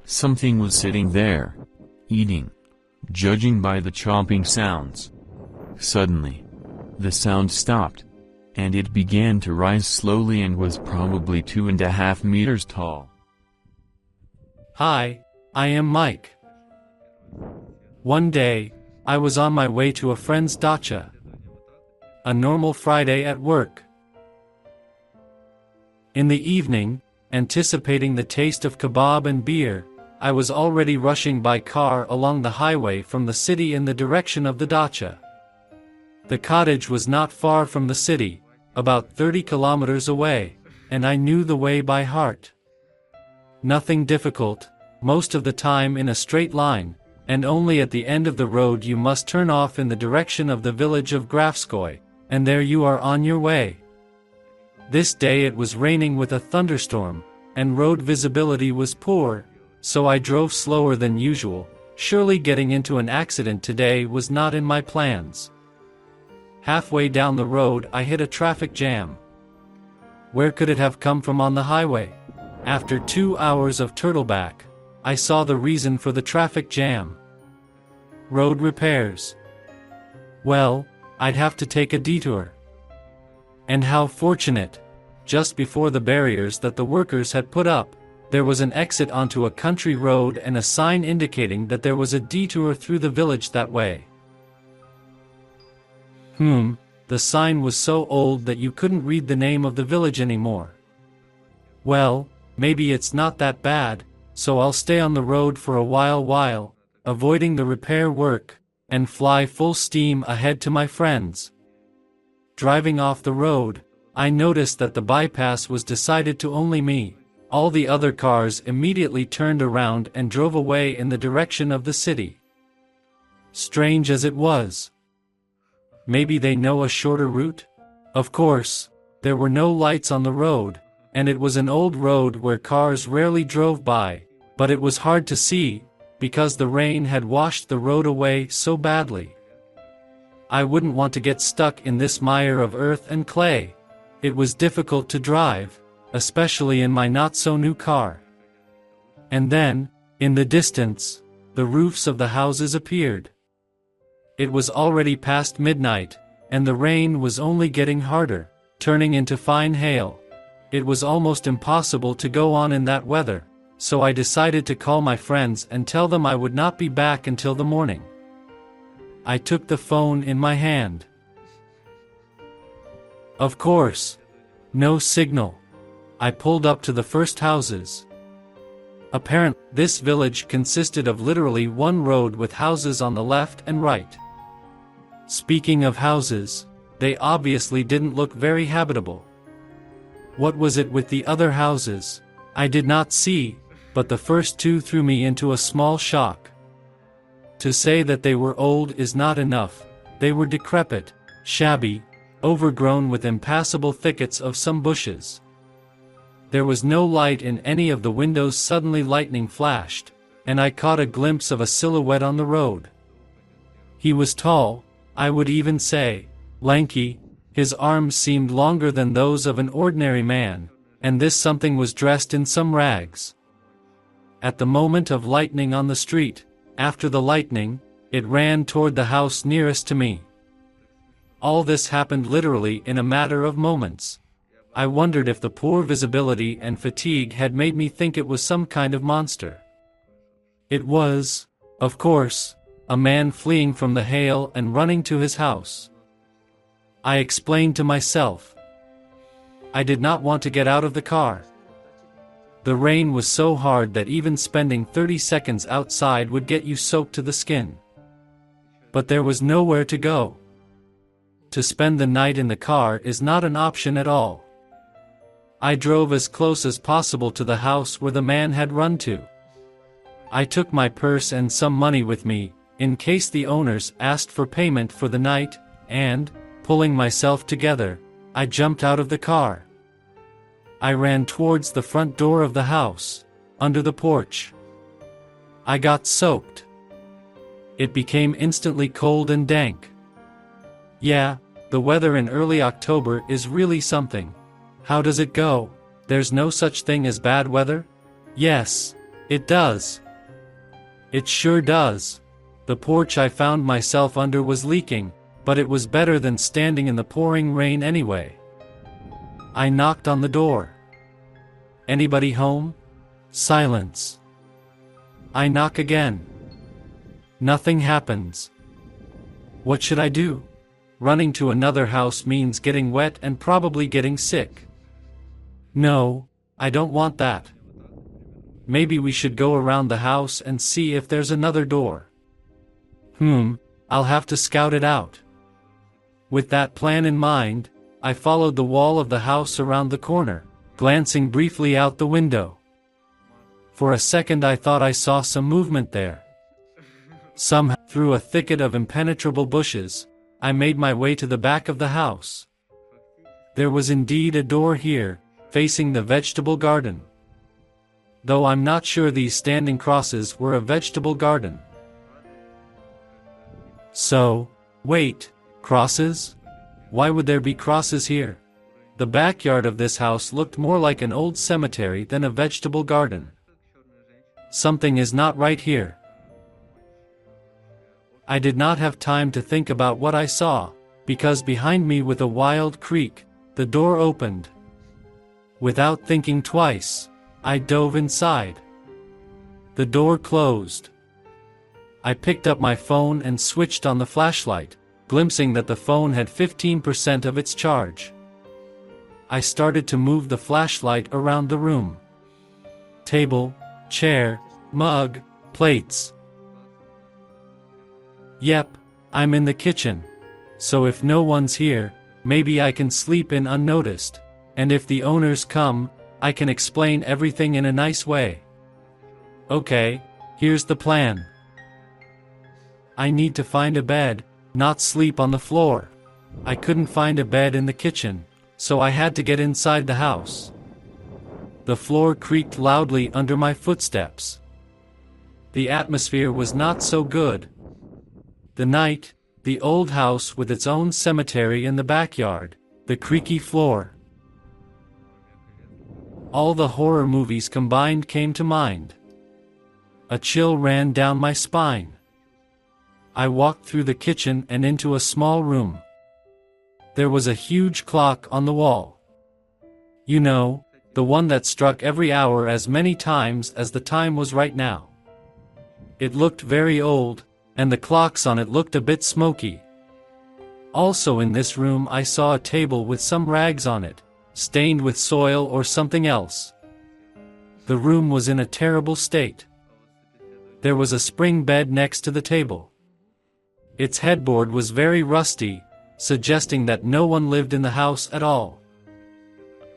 Something was sitting there, eating, judging by the chomping sounds. Suddenly, the sound stopped, and it began to rise slowly and was probably 2.5 meters tall. Hi, I am Mike. One day, I was on my way to a friend's dacha. A normal Friday at work. In the evening, anticipating the taste of kebab and beer, I was already rushing by car along the highway from the city in the direction of the dacha. The cottage was not far from the city, about 30 kilometers away, and I knew the way by heart. Nothing difficult, most of the time in a straight line, and only at the end of the road you must turn off in the direction of the village of Grafskoy, and there you are on your way. This day it was raining with a thunderstorm, and road visibility was poor, so I drove slower than usual. Surely getting into an accident today was not in my plans. Halfway down the road I hit a traffic jam. Where could it have come from on the highway? After 2 hours of turtleback, I saw the reason for the traffic jam. Road repairs. Well, I'd have to take a detour. And how fortunate! Just before the barriers that the workers had put up, there was an exit onto a country road and a sign indicating that there was a detour through the village that way. The sign was so old that you couldn't read the name of the village anymore. Well, maybe it's not that bad, so I'll stay on the road for a while, avoiding the repair work, and fly full steam ahead to my friends. Driving off the road, I noticed that the bypass was decided to only me. All the other cars immediately turned around and drove away in the direction of the city. Strange as it was. Maybe they know a shorter route? Of course, there were no lights on the road, and it was an old road where cars rarely drove by, but it was hard to see, because the rain had washed the road away so badly. I wouldn't want to get stuck in this mire of earth and clay. It was difficult to drive, especially in my not-so-new car. And then, in the distance, the roofs of the houses appeared. It was already past midnight, and the rain was only getting harder, turning into fine hail. It was almost impossible to go on in that weather, so I decided to call my friends and tell them I would not be back until the morning. I took the phone in my hand. Of course, no signal. I pulled up to the first houses. Apparently, this village consisted of literally one road with houses on the left and right. Speaking of houses, they obviously didn't look very habitable. What was it with the other houses? I did not see, but the first two threw me into a small shock. To say that they were old is not enough. They were decrepit, shabby, overgrown with impassable thickets of some bushes. There was no light in any of the windows. Suddenly lightning flashed, and I caught a glimpse of a silhouette on the road. He was tall, I would even say, lanky. His arms seemed longer than those of an ordinary man, and this something was dressed in some rags. At the moment of lightning on the street, after the lightning, it ran toward the house nearest to me. All this happened literally in a matter of moments. I wondered if the poor visibility and fatigue had made me think it was some kind of monster. It was, of course, a man fleeing from the hail and running to his house. I explained to myself. I did not want to get out of the car. The rain was so hard that even spending 30 seconds outside would get you soaked to the skin. But there was nowhere to go. To spend the night in the car is not an option at all. I drove as close as possible to the house where the man had run to. I took my purse and some money with me, in case the owners asked for payment for the night, and, pulling myself together, I jumped out of the car. I ran towards the front door of the house, under the porch. I got soaked. It became instantly cold and dank. Yeah, the weather in early October is really something. How does it go? There's no such thing as bad weather? Yes, It does. It sure does. The porch I found myself under was leaking, but it was better than standing in the pouring rain anyway. I knocked on the door. Anybody home? Silence. I knock again. Nothing happens. What should I do? Running to another house means getting wet and probably getting sick. No, I don't want that. Maybe we should go around the house and see if there's another door. I'll have to scout it out. With that plan in mind, I followed the wall of the house around the corner, glancing briefly out the window. For a second I thought I saw some movement there. Somehow, through a thicket of impenetrable bushes, I made my way to the back of the house. There was indeed a door here, facing the vegetable garden. Though I'm not sure these standing crosses were a vegetable garden. So, wait, crosses? Why would there be crosses here? The backyard of this house looked more like an old cemetery than a vegetable garden. Something is not right here. I did not have time to think about what I saw, because behind me with a wild creak, the door opened. Without thinking twice, I dove inside. The door closed. I picked up my phone and switched on the flashlight, glimpsing that the phone had 15% of its charge. I started to move the flashlight around the room. Table, chair, mug, plates. Yep, I'm in the kitchen. So if no one's here, maybe I can sleep in unnoticed, and if the owners come, I can explain everything in a nice way. Okay, here's the plan. I need to find a bed, not sleep on the floor. I couldn't find a bed in the kitchen, so I had to get inside the house. The floor creaked loudly under my footsteps. The atmosphere was not so good. The night, the old house with its own cemetery in the backyard, the creaky floor. All the horror movies combined came to mind. A chill ran down my spine. I walked through the kitchen and into a small room. There was a huge clock on the wall. You know, the one that struck every hour as many times as the time was right now. It looked very old, and the clocks on it looked a bit smoky. Also in this room I saw a table with some rags on it, stained with soil or something else. The room was in a terrible state. There was a spring bed next to the table. Its headboard was very rusty, suggesting that no one lived in the house at all.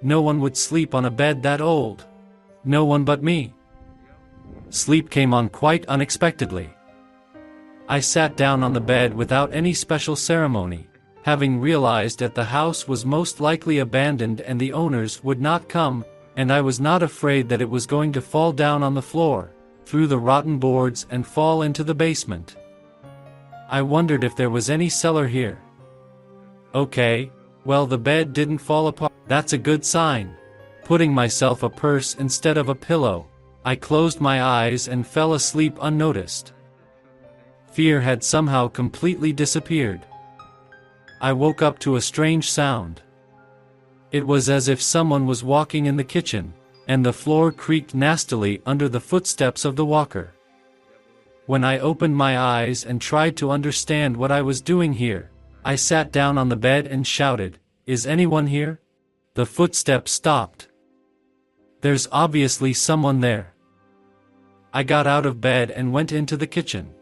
No one would sleep on a bed that old. No one but me. Sleep came on quite unexpectedly. I sat down on the bed without any special ceremony, having realized that the house was most likely abandoned and the owners would not come, and I was not afraid that it was going to fall down on the floor, through the rotten boards and fall into the basement. I wondered if there was any cellar here. Okay, well the bed didn't fall apart. That's a good sign. Putting myself a purse instead of a pillow, I closed my eyes and fell asleep unnoticed. Fear had somehow completely disappeared. I woke up to a strange sound. It was as if someone was walking in the kitchen, and the floor creaked nastily under the footsteps of the walker. When I opened my eyes and tried to understand what I was doing here, I sat down on the bed and shouted, "Is anyone here?" The footsteps stopped. There's obviously someone there. I got out of bed and went into the kitchen.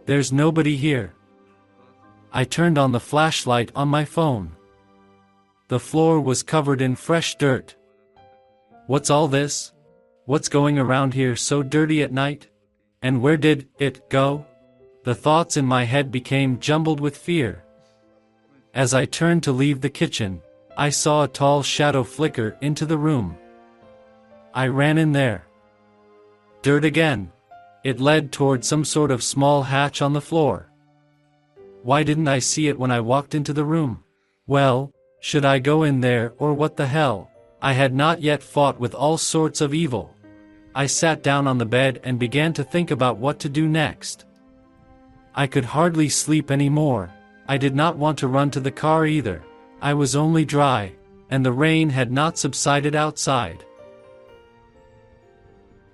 There's nobody here. I turned on the flashlight on my phone. The floor was covered in fresh dirt. What's all this? What's going around here so dirty at night? And where did it go? The thoughts in my head became jumbled with fear. As I turned to leave the kitchen, I saw a tall shadow flicker into the room. I ran in there. Dirt again. It led toward some sort of small hatch on the floor. Why didn't I see it when I walked into the room? Well, should I go in there or what the hell? I had not yet fought with all sorts of evil. I sat down on the bed and began to think about what to do next. I could hardly sleep anymore. I did not want to run to the car either. I was only dry, and the rain had not subsided outside.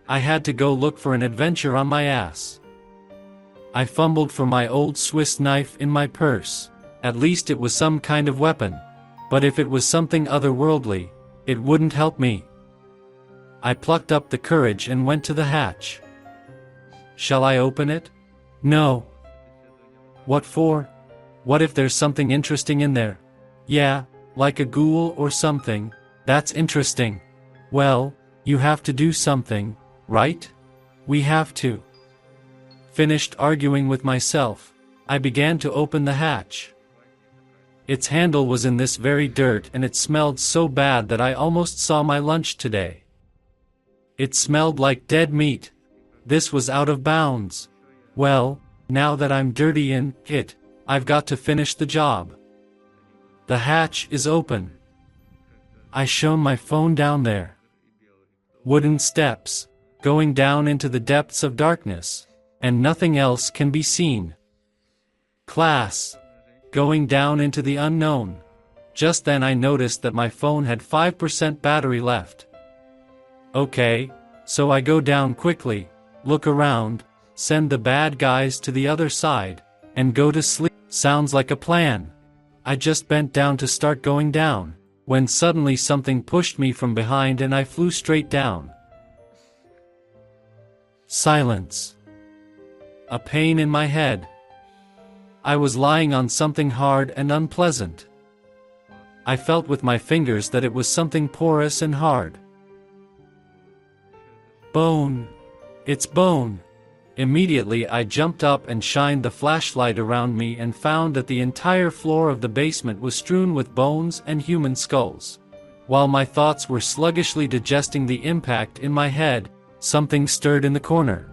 I had to go look for an adventure on my ass. I fumbled for my old Swiss knife in my purse. At least it was some kind of weapon. But if it was something otherworldly, it wouldn't help me. I plucked up the courage and went to the hatch. Shall I open it? No. What for? What if there's something interesting in there? Yeah, like a ghoul or something. That's interesting. Well, you have to do something, right? We have to. Finished arguing with myself, I began to open the hatch. Its handle was in this very dirt and it smelled so bad that I almost saw my lunch today. It smelled like dead meat. This was out of bounds. Well, now that I'm dirty in it, I've got to finish the job. The hatch is open. I shone my phone down there. Wooden steps, going down into the depths of darkness, and nothing else can be seen. Class, going down into the unknown. Just then I noticed that my phone had 5% battery left. Okay, so I go down quickly, look around, send the bad guys to the other side, and go to sleep. Sounds like a plan. I just bent down to start going down, when suddenly something pushed me from behind and I flew straight down. Silence. A pain in my head. I was lying on something hard and unpleasant. I felt with my fingers that it was something porous and hard. Bone. It's bone. Immediately I jumped up and shined the flashlight around me and found that the entire floor of the basement was strewn with bones and human skulls. While my thoughts were sluggishly digesting the impact in my head, something stirred in the corner.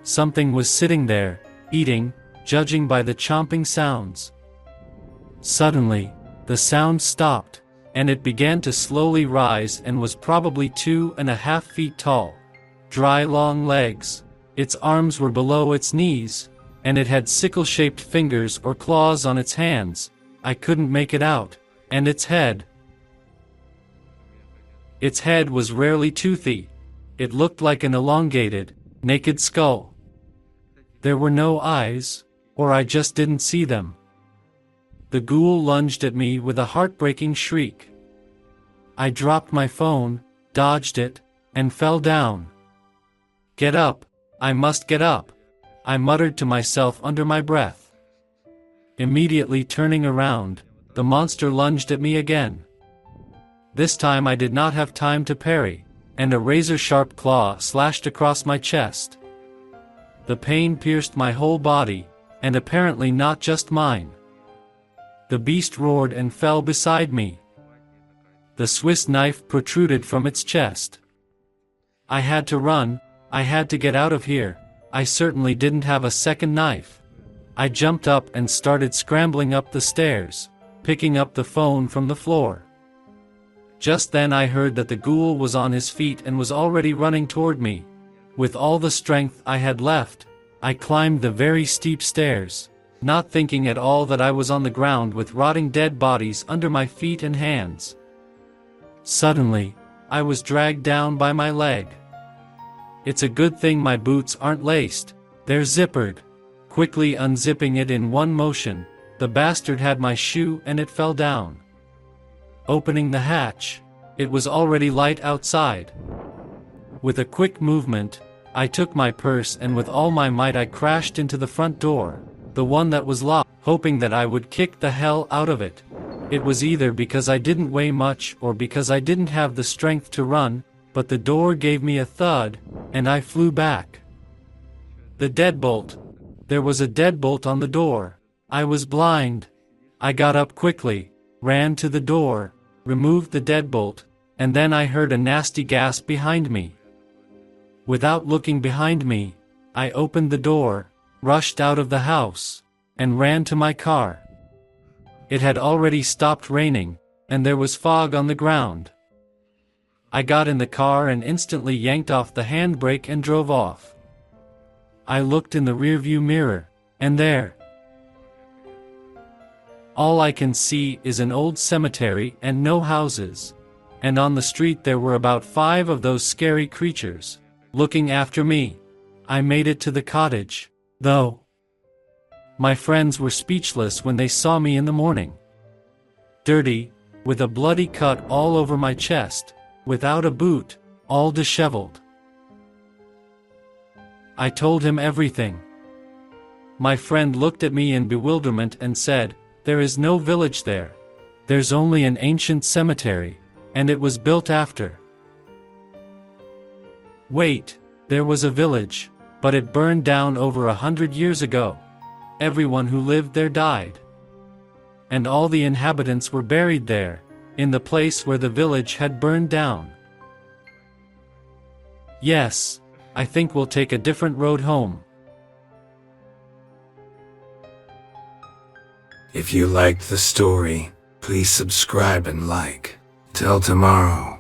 Something was sitting there, eating, judging by the chomping sounds. Suddenly, the sound stopped, and it began to slowly rise and was probably 2.5 feet tall. Dry long legs. Its arms were below its knees, and it had sickle-shaped fingers or claws on its hands. I couldn't make it out. And its head. Its head was rarely toothy. It looked like an elongated, naked skull. There were no eyes, or I just didn't see them. The ghoul lunged at me with a heartbreaking shriek. I dropped my phone, dodged it, and fell down. Get up! I must get up! I muttered to myself under my breath. Immediately turning around, the monster lunged at me again. This time I did not have time to parry, and a razor-sharp claw slashed across my chest. The pain pierced my whole body, and apparently not just mine. The beast roared and fell beside me. The Swiss knife protruded from its chest. I had to run. I had to get out of here. I certainly didn't have a second knife. I jumped up and started scrambling up the stairs, picking up the phone from the floor. Just then I heard that the ghoul was on his feet and was already running toward me. With all the strength I had left, I climbed the very steep stairs, not thinking at all that I was on the ground with rotting dead bodies under my feet and hands. Suddenly, I was dragged down by my leg. It's a good thing my boots aren't laced. They're zippered. Quickly unzipping it in one motion, the bastard had my shoe and it fell down. Opening the hatch, it was already light outside. With a quick movement, I took my purse and with all my might I crashed into the front door, the one that was locked, hoping that I would kick the hell out of it. It was either because I didn't weigh much or because I didn't have the strength to run, but the door gave me a thud, and I flew back. The deadbolt. There was a deadbolt on the door. I was blind. I got up quickly, ran to the door, removed the deadbolt, and then I heard a nasty gasp behind me. Without looking behind me, I opened the door, rushed out of the house, and ran to my car. It had already stopped raining, and there was fog on the ground. I got in the car and instantly yanked off the handbrake and drove off. I looked in the rearview mirror, and there, all I can see is an old cemetery and no houses. And on the street there were about 5 of those scary creatures, looking after me. I made it to the cottage, though. My friends were speechless when they saw me in the morning. Dirty, with a bloody cut all over my chest, without a boot, all disheveled. I told him everything. My friend looked at me in bewilderment and said, "There is no village there. There's only an ancient cemetery, and it was built after." Wait, there was a village, but it burned down over 100 years ago. Everyone who lived there died. And all the inhabitants were buried there, in the place where the village had burned down. Yes, I think we'll take a different road home. If you liked the story, please subscribe and like. Till tomorrow.